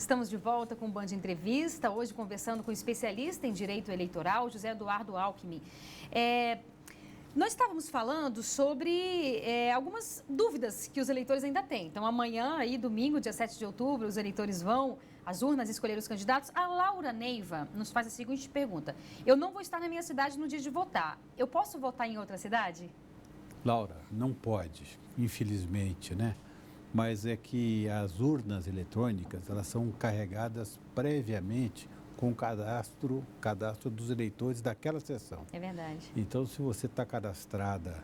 Estamos de volta com o Band Entrevista, hoje conversando com o especialista em direito eleitoral, José Eduardo Alckmin. Nós estávamos falando sobre algumas dúvidas que os eleitores ainda têm. Então, amanhã, aí, domingo, dia 7 de outubro, os eleitores vão às urnas escolher os candidatos. A Laura Neiva nos faz a seguinte pergunta: eu não vou estar na minha cidade no dia de votar. Eu posso votar em outra cidade? Laura, não pode, infelizmente, né? Mas é que as urnas eletrônicas, elas são carregadas previamente com o cadastro dos eleitores daquela sessão. É verdade. Então, se você está cadastrada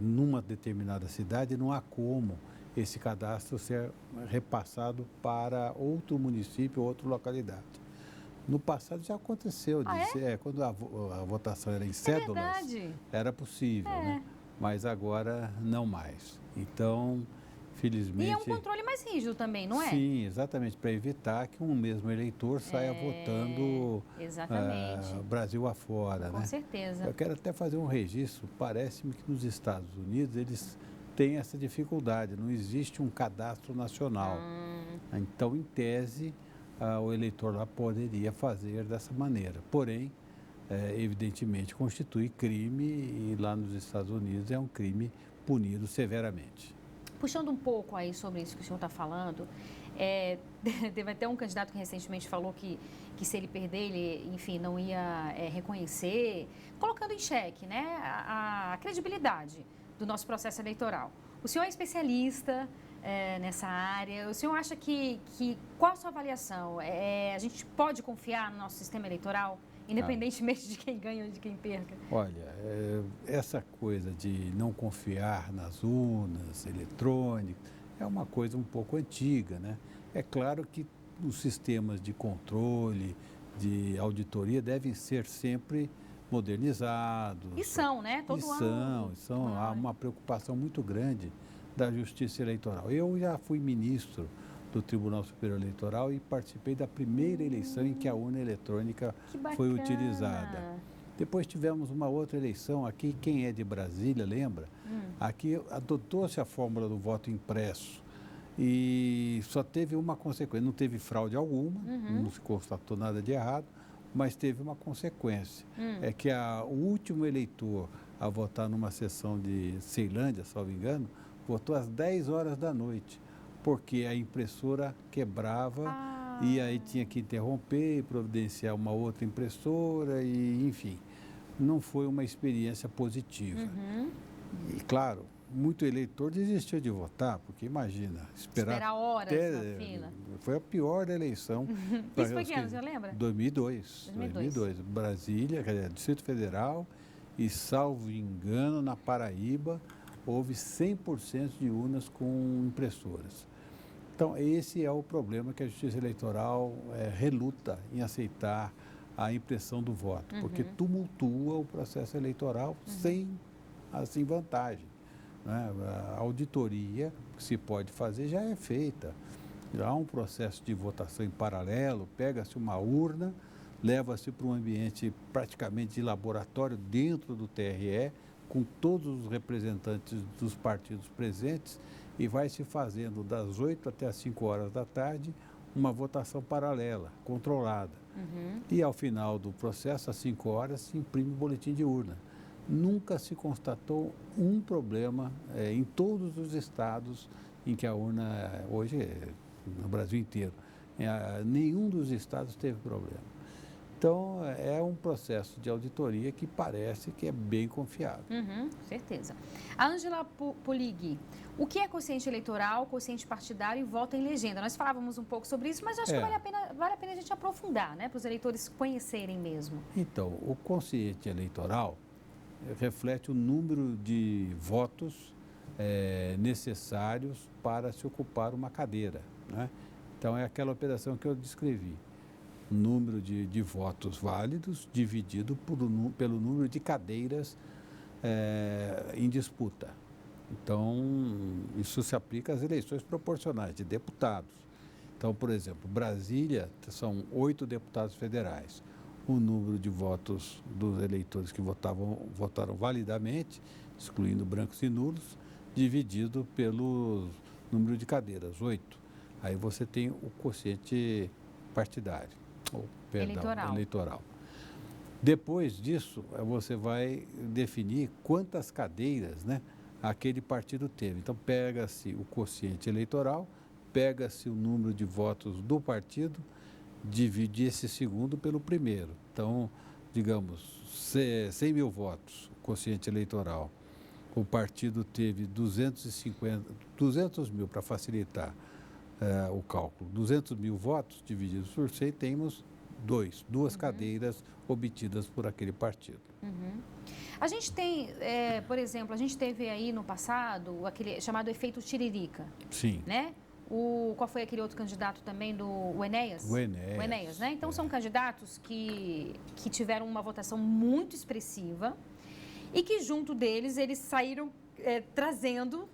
numa determinada cidade, não há como esse cadastro ser repassado para outro município, outra localidade. No passado já aconteceu, quando a votação era em cédulas, era possível, né? Mas agora não mais. Então, felizmente... E é um controle mais rígido também, não é? Sim, exatamente, para evitar que um mesmo eleitor saia votando Brasil afora, né? Com certeza. Eu quero até fazer um registro, parece-me que nos Estados Unidos eles têm essa dificuldade, não existe um cadastro nacional. Então, em tese, o eleitor lá poderia fazer dessa maneira, porém, evidentemente, constitui crime e lá nos Estados Unidos é um crime punido severamente. Puxando um pouco aí sobre isso que o senhor está falando, teve até um candidato que recentemente falou que se ele perder, ele, enfim, não ia reconhecer, colocando em xeque, né, a credibilidade do nosso processo eleitoral. O senhor é especialista nessa área, o senhor acha qual a sua avaliação? A gente pode confiar no nosso sistema eleitoral? Independentemente de quem ganha ou de quem perca. Olha, essa coisa de não confiar nas urnas eletrônicas é uma coisa um pouco antiga, né? É claro que os sistemas de controle, de auditoria devem ser sempre modernizados. E são, né? Todo ano. Há uma preocupação muito grande da Justiça Eleitoral. Eu já fui ministro do Tribunal Superior Eleitoral e participei da primeira eleição em que a urna eletrônica foi utilizada. Depois tivemos uma outra eleição aqui, quem é de Brasília, lembra? Aqui adotou-se a fórmula do voto impresso e só teve uma consequência, não teve fraude alguma, não se constatou nada de errado, mas teve uma consequência, é que o último eleitor a votar numa sessão de Ceilândia, salvo engano, votou às 10 horas da noite, porque a impressora quebrava e aí tinha que interromper e providenciar uma outra impressora e, enfim, não foi uma experiência positiva. E, claro, muito eleitor desistiu de votar, porque imagina, esperar horas na fila. Foi a pior eleição. Isso foi que ano, você lembra? 2002. Brasília, quer dizer, Distrito Federal e, salvo engano, na Paraíba, houve 100% de urnas com impressoras. Então, esse é o problema que a Justiça Eleitoral reluta em aceitar a impressão do voto, porque tumultua o processo eleitoral sem vantagem, né? A auditoria que se pode fazer já é feita. Há um processo de votação em paralelo, pega-se uma urna, leva-se para um ambiente praticamente de laboratório dentro do TRE, com todos os representantes dos partidos presentes, e vai se fazendo das 8 até as 5 horas da tarde uma votação paralela, controlada. E ao final do processo, às 5 horas, se imprime o boletim de urna. Nunca se constatou um problema em todos os estados em que a urna, hoje, no Brasil inteiro, nenhum dos estados teve problema. Então, é um processo de auditoria que parece que é bem confiável. Certeza. A Ângela Polig, o que é quociente eleitoral, quociente partidário e voto em legenda? Nós falávamos um pouco sobre isso, mas acho que vale a pena a gente aprofundar, né, para os eleitores conhecerem mesmo. Então, o quociente eleitoral reflete o número de votos necessários para se ocupar uma cadeira, né? Então, é aquela operação que eu descrevi. Número de votos válidos dividido pelo número de cadeiras em disputa. Então, isso se aplica às eleições proporcionais de deputados. Então, por exemplo, Brasília são 8 deputados federais. O número de votos dos eleitores que votaram validamente, excluindo brancos e nulos, dividido pelo número de cadeiras, 8. Aí você tem o quociente partidário, ou, perdão, eleitoral. Depois disso, você vai definir quantas cadeiras, né, aquele partido teve. Então, pega-se o quociente eleitoral, pega-se o número de votos do partido, divide esse segundo pelo primeiro. Então, digamos, 100 mil votos, quociente eleitoral. O partido teve 200 mil, para facilitar o cálculo. 200 mil votos divididos por 100, temos duas cadeiras obtidas por aquele partido. A gente tem, por exemplo, a gente teve aí no passado aquele chamado efeito Tiririca. Sim. Né? Qual foi aquele outro candidato também, o Enéas? O Enéas, né? Então, são candidatos que tiveram uma votação muito expressiva e que, junto deles, eles saíram trazendo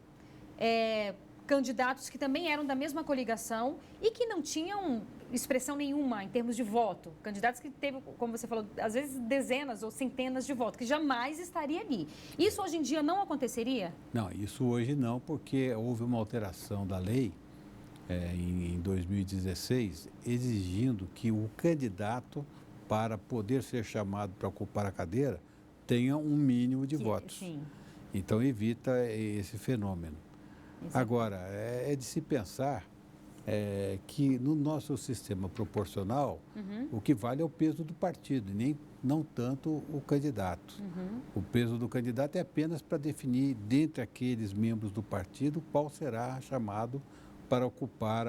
candidatos que também eram da mesma coligação e que não tinham expressão nenhuma em termos de voto. Candidatos que teve, como você falou, às vezes dezenas ou centenas de votos, que jamais estaria ali. Isso hoje em dia não aconteceria? Não, isso hoje não, porque houve uma alteração da lei em 2016, exigindo que o candidato, para poder ser chamado para ocupar a cadeira, tenha um mínimo de votos. Sim. Então, evita esse fenômeno. Exato. Agora, é de se pensar que no nosso sistema proporcional, o que vale é o peso do partido, e não tanto o candidato. O peso do candidato é apenas para definir, dentre aqueles membros do partido, qual será chamado para ocupar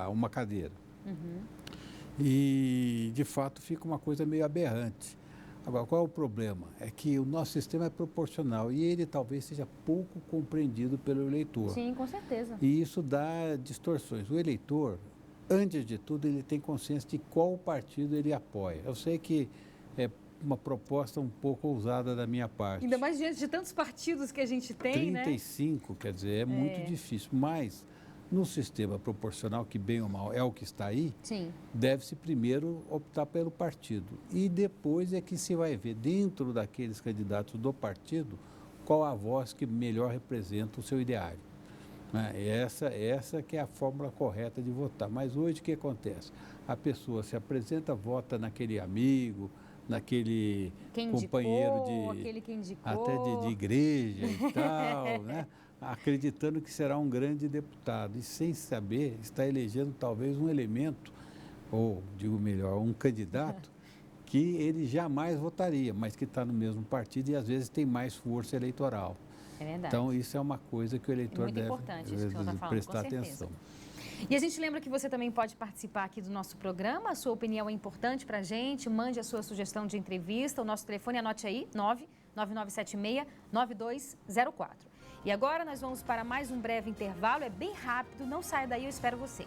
uma cadeira. E, de fato, fica uma coisa meio aberrante. Agora, qual é o problema? É que o nosso sistema é proporcional e ele talvez seja pouco compreendido pelo eleitor. Sim, com certeza. E isso dá distorções. O eleitor, antes de tudo, ele tem consciência de qual partido ele apoia. Eu sei que é uma proposta um pouco ousada da minha parte. Ainda mais diante de tantos partidos que a gente tem, 35, quer dizer, é muito difícil. Mas, no sistema proporcional, que bem ou mal é o que está aí, deve-se primeiro optar pelo partido. E depois é que se vai ver, dentro daqueles candidatos do partido, qual a voz que melhor representa o seu ideário. Essa que é a fórmula correta de votar. Mas hoje o que acontece? A pessoa se apresenta, vota naquele amigo, naquele companheiro até de igreja e tal, né? Acreditando que será um grande deputado e sem saber está elegendo talvez um elemento, ou digo melhor, um candidato que ele jamais votaria, mas que está no mesmo partido e às vezes tem mais força eleitoral. É verdade. Então isso é uma coisa que o eleitor deve prestar atenção. E a gente lembra que você também pode participar aqui do nosso programa, a sua opinião é importante para a gente, mande a sua sugestão de entrevista, o nosso telefone, anote aí, 99976-9204. E agora nós vamos para mais um breve intervalo, é bem rápido, não saia daí, eu espero você.